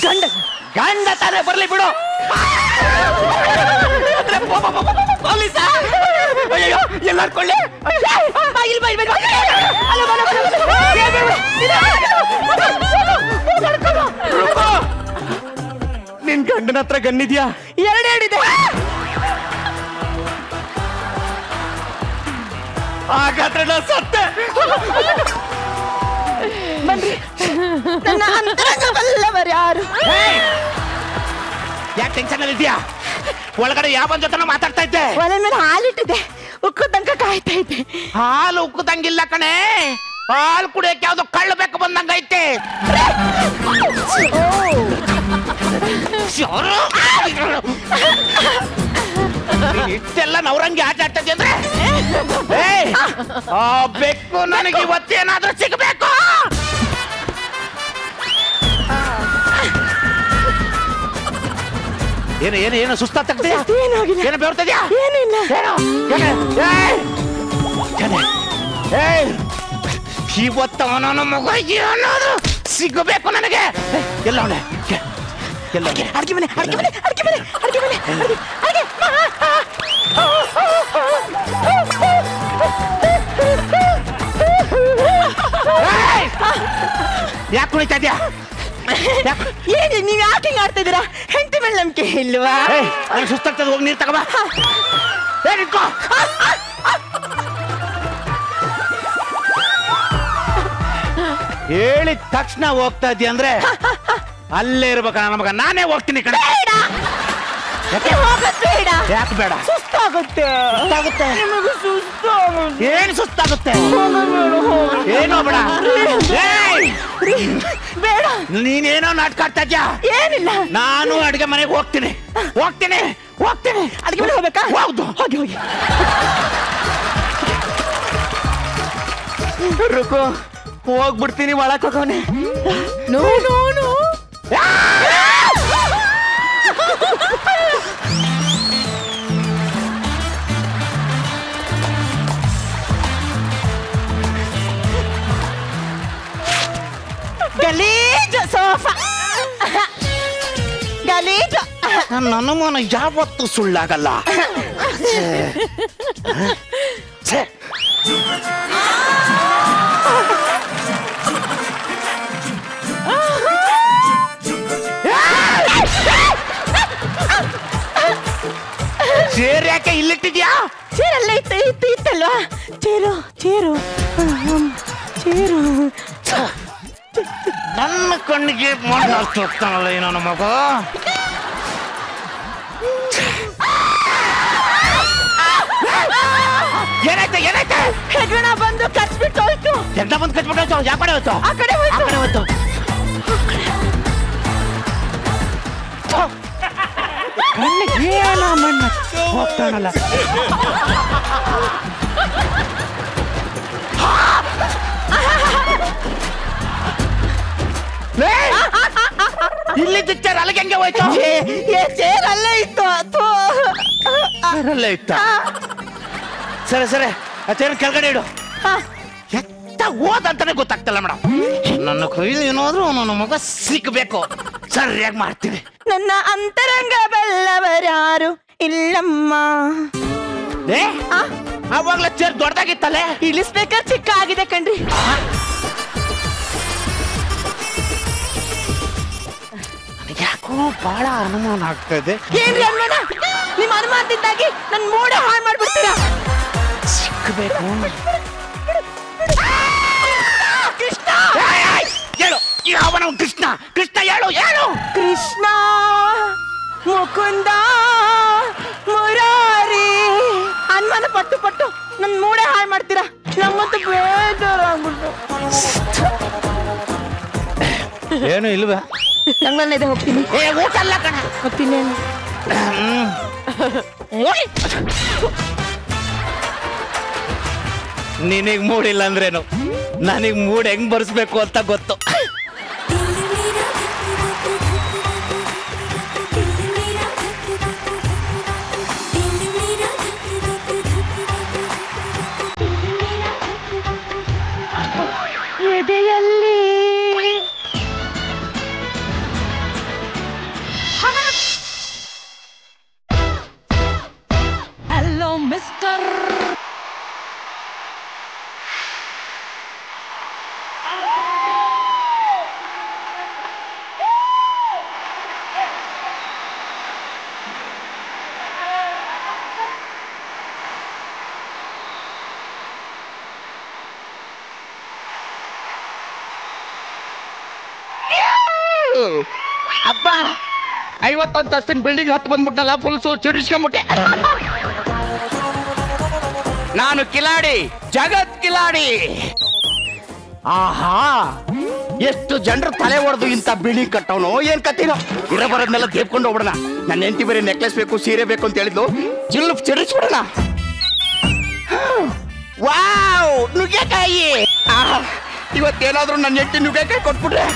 ಗಂಡ ಗಂಡ ತಾನೇ ಬರ್ಲಿ ಬಿಡು. ಪೊಲೀಸ ಅಯ್ಯೋ ಎಲ್ಲಾರು ಕೊಳ್ಳಿ ನಿನ್ ಗಂಡನ ಹತ್ರ ಗನ್ನಿದ್ಯಾ? ಎರಡೇಡಿದೆ. ಹಾಗಾದ್ರೆ ನಾ ಸತ್ತೆ. ಬನ್ರಿ, ನನ್ನ ಅಂತರಂಗವಲ್ಲವರು ಯಾರು? ಯಾಕೆ ಟೆನ್ಷನ್ ಅಲ್ಲಿ ಇದೆಯಾ? ಒಳಗಡೆ ಯಾವ ಜೊತೆ ಮಾತಾಡ್ತಾ ಇದ್ದೆ? ಒಲೆ ಮೇಲೆ ಹಾಲಿಟ್ಟಿದ್ದೆ, ಉಕ್ಕು ತನಕ ಕಾಯ್ತಾ ಇದ್ದೆ. ಹಾಲು ಉಕ್ಕುದಂಗಿಲ್ಲ ಕಣೆ, ಹಾಲು ಕುಡಿಯಕ್ಕೆ ಯಾವ್ದು ಕಳ್ಳು ಬೇಕು ಬಂದಂಗೈತೆ. ಇಷ್ಟೆಲ್ಲ ನವರಂಗಿ ಆಟ ಆಡ್ತದೆ ಅಂದ್ರೆ ಆ ಬೆಕ್ಕು ನನಗೆ ಇವತ್ತೇನಾದ್ರೂ ಸಿಗಬೇಕು. ಏನು ಏನು ಏನು ಸುಸ್ತಾಗ್ತದೆ? ಏನು ಬೆವರ್ತಿದ್ಯಾ? ಏನಿಲ್ಲ. ಇವತ್ತು ಅವನ ಮಗ ಏನಾದ್ರು ಸಿಗಬೇಕು ನನಗೆ. ಎಲ್ಲ ಅವಳೆ ಎಲ್ಲ ಅಡ್ಗೆ ಮನೆ ಅಡ್ಗೆ ಮನೆ ಅಡ್ಗೆ ಮನೆ ಅಡ್ಗೆ ಮನೆ ಅಡ್ಗೆ ಯಾಕೆ ಕುಣಿತಾ ಇದ್ಯಾ? ಏನಿ ನೀವ್ ಯಾಕೆ ಹಿಂಗ್ ಆಡ್ತಾ ಇದೀರಾ? ಹೆಂಡತಿ ಮೇಲೆ ನಂಬಿಕೆ ಇಲ್ವಾ? ಸುಸ್ತಾಗ್ತದೆ, ಹೋಗಿ ನೀರು ತಗೋಬಾ. ಹೇಳಿದ ತಕ್ಷಣ ಹೋಗ್ತಾ ಇದ್ದೀಯ ಅಂದ್ರೆ ಅಲ್ಲೇ ಇರ್ಬೇಕ ನಮಗ. ನಾನೇ ಹೋಗ್ತೀನಿ ಕಡೆ. ಯಾಕೆ ಬೇಡ? ಸುಸ್ತಾಗುತ್ತೆ. ಏನು ಸುಸ್ತಾಗುತ್ತೆ? ಏನೋ ಬೇಡ. ಬೇಡ, ನೀನೇನೋ ನಾಟಕ ಆಡ್ತಾ ಇದ್ಯಾ? ಏನಿಲ್ಲ. ನಾನು ಅಡ್ಗೆ ಮನೆಗೆ ಹೋಗ್ತೀನಿ ಹೋಗ್ತೀನಿ ಹೋಗ್ತೀನಿ. ಅಡ್ಗೆ ಮನೆ ಹೋಗ್ಬೇಕಾ? ಹೌದು. ಹೋಗಿ ಹೋಗಿ. ರುಕು, ಹೋಗ್ಬಿಡ್ತೀನಿ. ಒಳಕ್ ಹೋಗೋನೆ. No no no. ಗಲೀಜು ಸೋಫಾ, ಗಲೀಜು. ನನ್ನ ಅನುಮಾನ ಯಾವತ್ತೂ ಸುಳ್ಳಾಗಲ್ಲ. ಚೇರ್ ಯಾಕೆ ಇಲ್ಲಿಟ್ಟಿದ್ಯಾ? ಚೇರ್ ಅಲ್ಲೇ ಇತ್ತಲ್ವಾ? Chair chair chair. ನನ್ನ ಕಣ್ಣಿಗೆ ಮಣ್ಣು ಹಚ್ಚೋಗ್ತಾನಲ್ಲ ಈ ನನ್ನ ಮಗ. ಏನಾಯ್ತು ಏನಾಯ್ತು? ಹೆಗ್ಗಣ ಬಂದು ಕಚ್ಬಿಟ್ಟು ಹೋಯ್ತು. ಎಂತ ಬಂದು ಕಚ್ಬಿಟ್ಟು ಹೋಯ್ತು? ಯಾವ ಕಡೆ ಹೋಯ್ತು? ಆ ಕಡೆ ಹೋಯ್ತು. ಆ ಕಡೆ ಹೋಯ್ತು. ಕಣ್ಣಿಗೆ ಏನ ಮಣ್ಣು ಹೋಗ್ತಾನಲ್ಲ. ಇಲ್ಲಿ ಚೇರ್ ಅಲ್ಲಿಗೆ ಹೆಂಗೆ ಹೋಯ್ತು? ಚೇರ್ ಅಲ್ಲೇ ಇತ್ತು. ಅಲ್ಲೇ ಇತ್ತ. ಸರಿ ಸರಿ, ಆ ಚೇರ್ ಕೆಳಗಡೆ ಇಡು. ಎತ್ತ ಹೋದಂತಾನೆ ಗೊತ್ತಾಗ್ತಲ್ಲ ಮೇಡಮ್. ನನ್ನ ಕೈಲಿ ಏನಾದ್ರು ನನ್ನ ಮಗ ಸಿಕ್ಬೇಕು. ಸರಿಯಾಗಿ ಮಾಡ್ತೀನಿ. ನನ್ನ ಅಂತರಂಗ ಬಲ್ಲವರ್ಯಾರು ಇಲ್ಲಮ್ಮ. ಅವಾಗ್ಲೇ ಚೇರ್ ದೊಡ್ಡದಾಗಿತ್ತಲ್ಲೇ. ಇಳಿಸ್ಬೇಕಾದ್ರೆ ಚಿಕ್ಕ ಆಗಿದೆ ಕಣ್ರಿ. ಯಾಕೋ ಬಹಳ ಅನುಮಾನ ಆಗ್ತಾ ಇದೆ. ಏನ್ರಿ ಅನುಮಾನ? ನಿಮ್ಮ ಅನುಮಾನದಿಂದಾಗಿ ನನ್ ಮೂಡ ಹಾಳು ಮಾಡ್ಬಿಡ್ತೀರಾ. ಸಿಕ್ಕಬೇಕು. ಕೃಷ್ಣ ಹೇಳು, ಯಾವನ ಕೃಷ್ಣ? ಕೃಷ್ಣ ಹೇಳು ಹೇಳು. ಕೃಷ್ಣ ಮುಕುಂದ ಮುರಾರಿ. ಅನುಮಾನ ಪಟ್ಟು ಪಟ್ಟು ನನ್ ಮೂಡೆ ಹಾಳು ಮಾಡ್ತೀರಾ. ನಮ್ಮಂತೂ ಬೇಜಾರಾಗ್ಬಿಟ್ಟು. ಏನು ಇಲ್ವಾ? ನಂಗಲ್ಲಿದೆ, ಹೋಗ್ತೀನಿ. ಊಟ ಅಲ್ಲ ಕಣ, ಹೋಗ್ತೀನಿ. ನಿನಗ್ ಮೂಡಿಲ್ಲ ಅಂದ್ರೇನು? ನನಗ್ ಮೂಡ್ ಹೆಂಗ್ ಬರ್ಸ್ಬೇಕು ಅಂತ ಗೊತ್ತು. ಎದೆಯಲ್ಲಿ ಮಿಸ್ಟರ್ ಅಪ್ಪ 50 ಅಂತಸ್ತಿನ ಬಿಲ್ಡಿಂಗ್ ಹತ್ತು ಬಂದ್ಬಿಟ್ಟಲ್ಲ ಫುಲ್ಸು ಚಿಡಿಸ್ಕೊಂಬಿಟ್ಟೆ. ನಾನು ಕಿಲಾಡಿ, ಜಗತ್ ಕಿಲಾಡಿ. ಆಹಾ, ಎಷ್ಟು ಜನರು ತಲೆ ಹೊಡೆದು ಇಂಥ ಬಿಲ್ಡಿಂಗ್ ಕಟ್ಟವನು ಏನ್ ಕತ್ತಿನೋ. ಇರ ಬರೋದ್ನೆಲ್ಲ ದೇವ್ಕೊಂಡು ಹೋಗ್ಬಿಡೋಣ. ನನ್ನ ಹೆಂಡತಿ ಬೇರೆ ನೆಕ್ಲೆಸ್ ಬೇಕು, ಸೀರೆ ಬೇಕು ಅಂತ ಹೇಳಿದ್ಲು. ಜಿಲ್ಲು ಚಿಡಿಸ್ಬಿಡೋಣ. ವಾವ್, ನುಗ್ಗೆಕಾಯಿ. ಇವತ್ತೇನಾದ್ರೂ ನನ್ನ ಹೆಂಡತಿ ನುಗ್ಗೆಕಾಯಿ ಕೊಟ್ಬಿಟ್ರೆ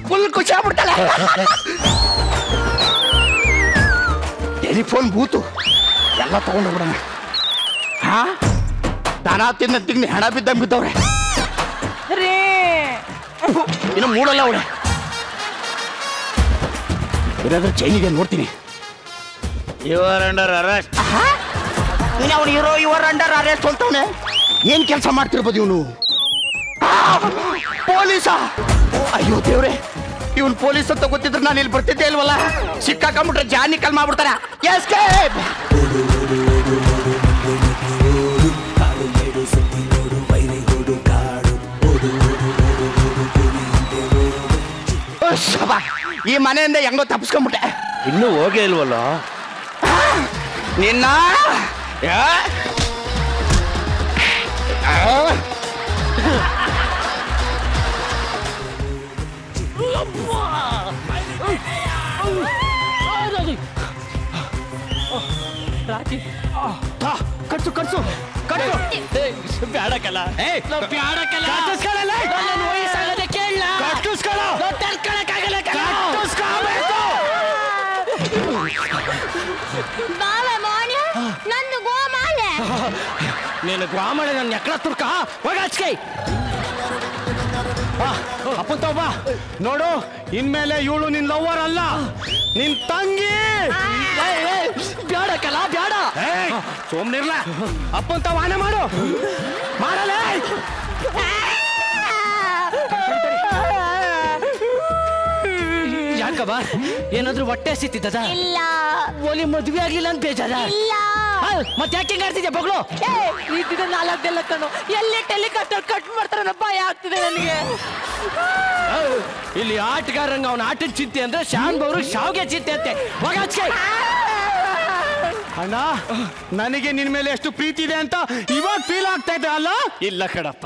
ಫುಲ್ ಖುಷಿ ಆಗ್ಬಿಡ್ತಾಳೆ. ಟೆಲಿಫೋನ್ ಬೂತು ಎಲ್ಲ ತಗೊಂಡು ಹೋಗ್ಬಿಡೋಣ. ಹಾ, ದನ ತಿಂದ ಹೆಣ ಬಿದ್ದಂಗೆ ಬಿದ್ದವ್ರೆ. ಇನ್ನು ಮೂಡಲ್ಲ ಅವಳೆ. ಇರಾದ್ರೆ ಚೈನಿಗೆ ನೋಡ್ತೀನಿ. Your under arrest. ಅವನು ಇರೋ ಯುವರ್ ಅಂಡರ್ ಅರೆಸ್ಟ್ ಅಂತವನೆ. ಏನ್ ಕೆಲಸ ಮಾಡ್ತಿರ್ಬೋದು ಇವನು? ಪೊಲೀಸ. ಅಯ್ಯೋ ದೇವ್ರೆ, ಇವನ್ ಪೊಲೀಸ್ ಅಂತ ಗೊತ್ತಿದ್ರೆ ನಾನು ಇಲ್ಲಿ ಬರ್ತಿದ್ದೆ ಇಲ್ವಲ್ಲ. ಸಿಕ್ಕಾಕೊಂಡ್ಬಿಟ್ರೆ ಜಾನಿ ಕಲ್ ಮಾಡ್ಬಿಡ್ತಾರ. ಎಸ್ಕೇಪ್. ಈ ಮನೆಯಿಂದ ಹೆಂಗೋ ತಪ್ಪಿಸ್ಕೊಂಡ್ಬಿಟ್ಟೆ. ಇನ್ನೂ ಹೋಗೇ ಇಲ್ವಲ್ಲ ನಿನ್ನ. ಕಟ್ಸು ಕಟ್ಸು ಕಟ್ಸು. ಬ್ಯಾಡಕಲ್ಲ ನೀನು ಗೋಮಾಳೆ ನನ್ನ ಎಕ್ಕಡ ತುರ್ಕ ಹೋಗ ಹಚ್ಕೈ. ಅಪ್ಪಂತವ್ವ ನೋಡು, ಇನ್ಮೇಲೆ ಇವಳು ನಿನ್ ಲವ್ವರ್ ಅಲ್ಲ, ನಿನ್ ತಂಗಿ. ಬ್ಯಾಡಕಲ್ಲ ಬ್ಯಾಡ, ಸೋಮ್ನಿರ್ಲ. ಅಪ್ಪಂತವ್ವ ಆನೆ ಮಾಡು ಮಾಡಲ್ಲ. ಯಾಕವ್ವ, ಏನಾದ್ರು ಹೊಟ್ಟೆ ಸಿತ್ತಿದ್ದದ? ಇಲ್ಲ. ಓಲಿ ಮದ್ವೆ ಆಗ್ಲಿಲ್ಲ ಅಂತ ಬೇಜಾರ? ಇಲ್ಲ. ಮತ್ತೆ ಯಾಕೆ ಹಿಂಗಾಡ್ತಿದ್ಯಾ ಬಗ್ಳು? ಇದ್ದಿದ್ದ 4 ಕಣ್ಣು ಎಲ್ಲಿ ಟೆಲಿಕಾಪ್ಟರ್ ಕಟ್ ಮಾಡ್ತಾರ ಭಯ ಆಗ್ತಿದೆ ನನಗೆ. ಇಲ್ಲಿ ಆಟಗಾರಂಗ ಅವನ ಆಟದ ಚಿಂತೆ ಅಂದ್ರೆ ಶಾನ್ ಬವ್ರು ಶಾವ್ಗೆ ಚಿಂತೆ ಅಂತೆ. ಅಣ್ಣ, ನನಗೆ ನಿನ್ ಮೇಲೆ ಎಷ್ಟು ಪ್ರೀತಿ ಇದೆ ಅಂತ ಇವಾಗ ಫೀಲ್ ಆಗ್ತಾ ಇದೆ ಅಲ್ಲ? ಇಲ್ಲ ಕಣಪ್ಪ,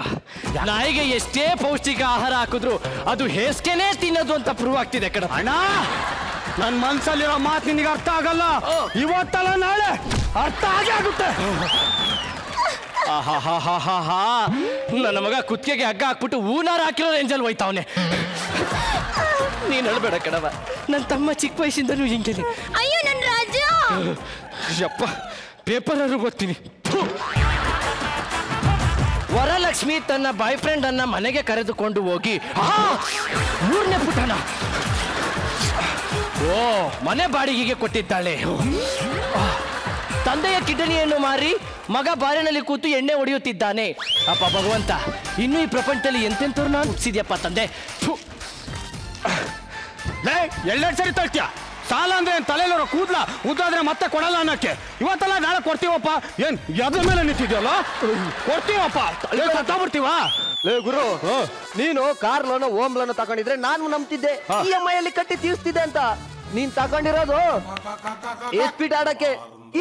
ನಾಯಿಗೆ ಎಷ್ಟೇ ಪೌಷ್ಟಿಕ ಆಹಾರ ಹಾಕಿದ್ರು ಅದು ಹೇಸ್ಗೆನೇ ತಿನ್ನೋದು ಅಂತ ಪ್ರೂವ್ ಆಗ್ತಿದೆ ಕಣ. ಅಣ್ಣ, ನನ್ ಮನ್ಸಲ್ಲಿರೋ ಮಾತು ನಿನಗೆ ಅರ್ಥ ಆಗಲ್ಲ. ಇವತ್ತಲ್ಲ ನಾಳೆ ಅರ್ಥ ಆಗೇ ಆಗುತ್ತೆ. ನನ್ನ ಮಗ ಕುತ್ತಿಗೆಗೆ ಹಗ್ಗ ಹಾಕ್ಬಿಟ್ಟು ಹೂನಾರ ಹಾಕಿರೋ ರೇಂಜಲ್ಲಿ ಹೋಯ್ತಾವನೆ. ನೀನ್ ಹೇಳ್ಬೇಡ ಕಣವ, ನನ್ನ ತಮ್ಮ ಚಿಕ್ಕ ವಯಸ್ಸಿಂದನೂ ಹಿಂಗೇನೆ. ಅಯ್ಯೋ ನನ್ನ ರಾಜ. ಯಪ್ಪ, ಪೇಪರ್ ಓದ್ತೀನಿ. ವರಲಕ್ಷ್ಮಿ ತನ್ನ ಬಾಯ್ ಫ್ರೆಂಡ್ ಅನ್ನ ಮನೆಗೆ ಕರೆದುಕೊಂಡು ಹೋಗಿ 3ನೇ ಪುಟನ ಮನೆ ಬಾಡಿಗೆಗೆ ಕೊಟ್ಟಿದ್ದಾಳೆ. ತಂದೆಯ ಕಿಡ್ನಿಯನ್ನು ಮಾರಿ ಮಗ ಬಾರಿನಲ್ಲಿ ಕೂತು ಎಣ್ಣೆ ಹೊಡೆಯುತ್ತಿದ್ದಾನೆ. ಅಪ್ಪ ಭಗವಂತ, ಇನ್ನೂ ಈ ಪ್ರಪಂಚದಲ್ಲಿ ಎಂತೆಂತವ್ರನ್ನ ಅನ್ಸಿದ್ಯಪ್ಪ ತಂದೆ. ಎರಡೆರಡು ಸರಿ ತಳ್ತೀಯ. ಸಾಲ ಅಂದ್ರೆ ತಲೆಯಲ್ಲಿರೋ ಕೂದ್ಲ ಉದ್ದಾದ್ರೆ ಮತ್ತೆ ಕೊಡಲ್ಲ ಅನ್ನಕ್ಕೆ. ಇವತ್ತಲ್ಲ ನಾಳೆ ಕೊಡ್ತೀವಪ್ಪ. ಏನ್ ಅದ್ರ ಮೇಲೆ ನಿಂತಿದ್ಯಲ್ಲ? ಕೊಡ್ತೀವಪ್ಪ, ತಗೊಬಿಡ್ತೀವ. ಲೇ ಗುರು, ನೀನು ಕಾರ್ ಲೋನ್ ಹೋಮ್ ಲೋನ್ ತಗೊಂಡಿದ್ರೆ ನಾನು ನಂಬ್ತಿದ್ದೆ EMI ಅಲ್ಲಿ ಕಟ್ಟಿ ತೀರ್ಸ್ತಿದ್ದೆ ಅಂತ. ನೀನ್ ತಗೊಂಡಿರೋದು ಈ ಸ್ಪೀಡ್ ಆಡಕ್ಕೆ.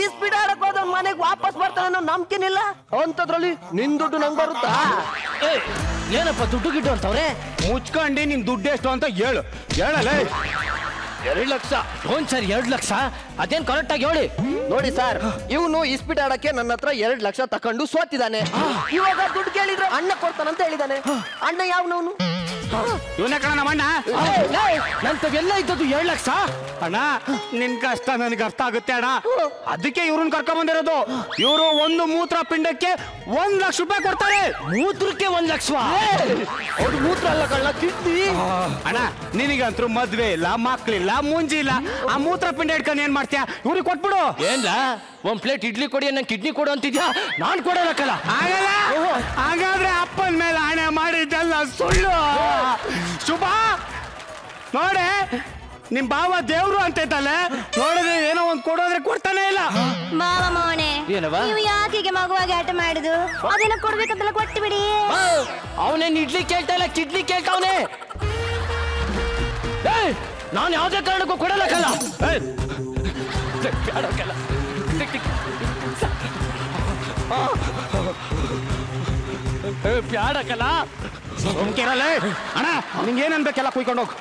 ಈ ಸ್ಪೀಡ್ ಆಡಕ್ ಹೋದ ಮನೆಗೆ ವಾಪಸ್ ಬರ್ತಾನೆ ಅನ್ನೋ ನಂಬಿಕೆನಿಲ್ಲ. ಅಂತದ್ರಲ್ಲಿ ನಿನ್ ದುಡ್ಡು ನಂಗೆ ಬರುತ್ತಾ? ಏನಪ್ಪ ದುಡ್ಡು ಗಿಡ್ಡು ಅಂತವ್ರೆ? ಮುಚ್ಕೊಂಡಿ ನಿನ್ ದುಡ್ಡು ಎಷ್ಟು ಅಂತ ಹೇಳು. ಹೇಳಲ್ಲ. 2 ಲಕ್ಷ. ಒಂದ್ ಸರಿ 2 ಲಕ್ಷ? ಅದೇನ್ ಕರೆಕ್ಟ್ ಆಗಿ ಹೇಳಿ. ನೋಡಿ ಸರ್, ಇವನು ಈ ಸ್ಪೀಡ್ ಆಡಕ್ಕೆ ನನ್ನ ಹತ್ರ 2 ಲಕ್ಷ ತಕೊಂಡು ಸೋತಿದ್ದಾನೆ. ಇವಾಗ ದುಡ್ಡು ಕೇಳಿದ್ರೆ ಅಣ್ಣ ಕೊಡ್ತಾನಂತ ಹೇಳಿದಾನೆ. ಅಣ್ಣ ಯಾವನವನು? ಇವನೇ ಕಣ ನಮ್ಮ ಅಣ್ಣ. ನಂತವೆಲ್ಲ ಇದ್ದದ್ದು 2 ಲಕ್ಷ. ಅಣ್ಣ, ನಿನ್ ಕಷ್ಟ ನನಗೆ ಅರ್ಥ ಆಗುತ್ತೆ ಅಣ್ಣ. ಅದಕ್ಕೆ ಇವ್ರನ್ನ ಕರ್ಕೊಂಡ್ ಬಂದಿರೋದು. ಇವರು ಒಂದು ಮೂತ್ರ ಪಿಂಡಕ್ಕೆ 1 ಲಕ್ಷ ರೂಪಾಯಿ ಕೊಡ್ತಾರೆ. ಮೂತ್ರಕ್ಕೆ 1 ಲಕ್ಷ? ಅವ್ರು ಮೂತ್ರ ಅಲ್ಲ ಕಳ್ಳ, ಕಿಡ್ನಿ. ಅಣ್ಣ, ನಿನಗಂತೂ ಮದ್ವೆ ಇಲ್ಲ, ಮಕ್ಳಿಲ್ಲ, ಮುಂಜಿ ಇಲ್ಲ. ಆ ಮೂತ್ರ ಪಿಂಡ ಇಟ್ಕೊಂಡು ಏನ್ ಮಾಡ್ತೀಯ? ಇವ್ರಿಗೆ ಕೊಟ್ಬಿಡು. ಏನ್ಲ ಒಂದ್ ಪ್ಲೇಟ್ ಇಡ್ಲಿ ಕೊಡಿ ನಂಗೆ ಕಿಡ್ನಿ ಕೊಡು ಅಂತಿದ್ಯಾ ನಾನ್ ಕೊಡೋದಕ್ಕಲ್ಲ. ಆಗಲ್ಲ. ಹಾಗಾದ್ರೆ ಅಪ್ಪನ ಮೇಲೆ ಹಣೆ ಮಾಡಿದ್ದೆಲ್ಲ ಸುಳ್ಳು. ಶುಭ ನೋಡೆ ನಿಮ್ ಬಾವ ದೇವ್ರು ಅಂತೈತಲ್ಲ, ನೋಡಿದ್ರೆ ಏನೋ ಒಂದ್ ಕೊಡೋದ್ರೆ ಕೊಡ್ತಾನೆ ಇಲ್ಲ. ಮಾವ ಮೋನೆ ಏನವ್ವ? ನೀವು ಯಾಕೆ ಮಗುವಾಗಿ ಆಟ ಮಾಡುದು? ಅದೇನೋ ಕೊಡ್ಬೇಕಂತೆಲ್ಲ ಕೊಟ್ಟು ಬಿಡಿ. ಅವನೇನ್ ಇಡ್ಲಿ ಕೇಳ್ತಾ ಇಲ್ಲ ಕಿಡ್ನಿ ಕೇಳ್ತಾವನೆ. ನಾನು ಯಾವ್ದೇ ಕಾರಣಕ್ಕೂ ಕೊಡಲಕ್ಕಲ್ಲ. ಬ್ಯಾಡಕ್ಕಲ್ಲ. ಸುಮ್ಕಿರಲ್ಲ ಅಣ್ಣ, ನಿಂಗೇನನ್ಬೇಕೆಲ್ಲ ಕುಯ್ಕೊಂಡು ಹೋಗು.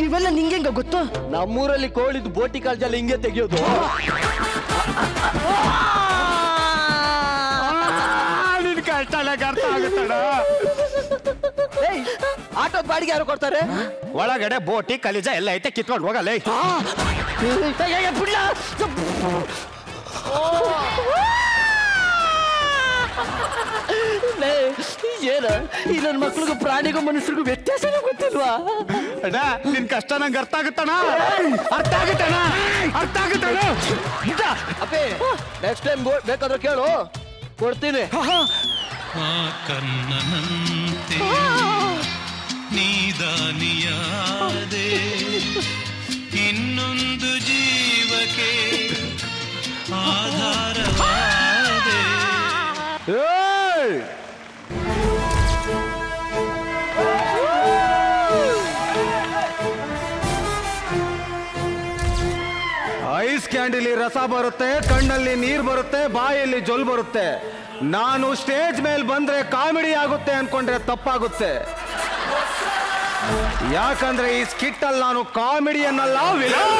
ಇವೆಲ್ಲ ನಿಂಗೆ ಗೊತ್ತು? ನಮ್ಮೂರಲ್ಲಿ ಕೋಳಿದ್ ಬೋಟಿ ಕಾಲ್ಜಲ್ಲಿ ಹಿಂಗೆ ತೆಗಿಯೋದು. ನಿನ್ ಕಷ್ಟ ಅರ್ಥ ಆಗುತ್ತಣ. ಆಟೋದ್ ಬಾಡಿಗೆ ಯಾರು ಕೊಡ್ತಾರೆ? ಒಳಗಡೆ ಬೋಟಿ ಕಲಿಜ ಎಲ್ಲ ಐತೆ, ಕಿತ್ಕೊಂಡು ಹೋಗಲ್ಲ. ಏನ ಈ ನನ್ನ ಮಕ್ಳಿಗೂ ಪ್ರಾಣಿಗೂ ಮನುಷ್ಯರಿಗೂ ವ್ಯತ್ಯಾಸನೂ ಗೊತ್ತಿಲ್ವಾ? ಅಣ್ಣ ನಿನ್ ಕಷ್ಟ ನಂಗೆ ಅರ್ಥ ಆಗುತ್ತಣ, ಅರ್ಥ ಆಗುತ್ತಣ, ಅರ್ಥ ಆಗುತ್ತಣ. ಅಪ್ಪೇ ನೆಕ್ಸ್ಟ್ ಟೈಮ್ ಬೇಕಾದ್ರೆ ಕೇಳು, ಕೊಡ್ತೀನಿ. ಕನ್ನನಂತೆ ನೀದಾನಿಯಾದೆ ಇನ್ನೊಂದು ಜೀವಕ್ಕೆ ಆಧಾರವಾದೆ. ಐಸ್ ಕ್ಯಾಂಡಿಲಿ ರಸ ಬರುತ್ತೆ, ಕಣ್ಣಲ್ಲಿ ನೀರ್ ಬರುತ್ತೆ, ಬಾಯಲ್ಲಿ ಜೊಲ್ ಬರುತ್ತೆ. ನಾನು ಸ್ಟೇಜ್ ಮೇಲೆ ಬಂದ್ರೆ ಕಾಮಿಡಿ ಆಗುತ್ತೆ ಅನ್ಕೊಂಡ್ರೆ ತಪ್ಪಾಗುತ್ತೆ. ಯಾಕಂದ್ರೆ ಈ ಸ್ಕಿಟ್ ಅಲ್ಲಿ ನಾನು ಕಾಮಿಡಿಯನ್ನಲ್ಲ, ವಿಲನ್.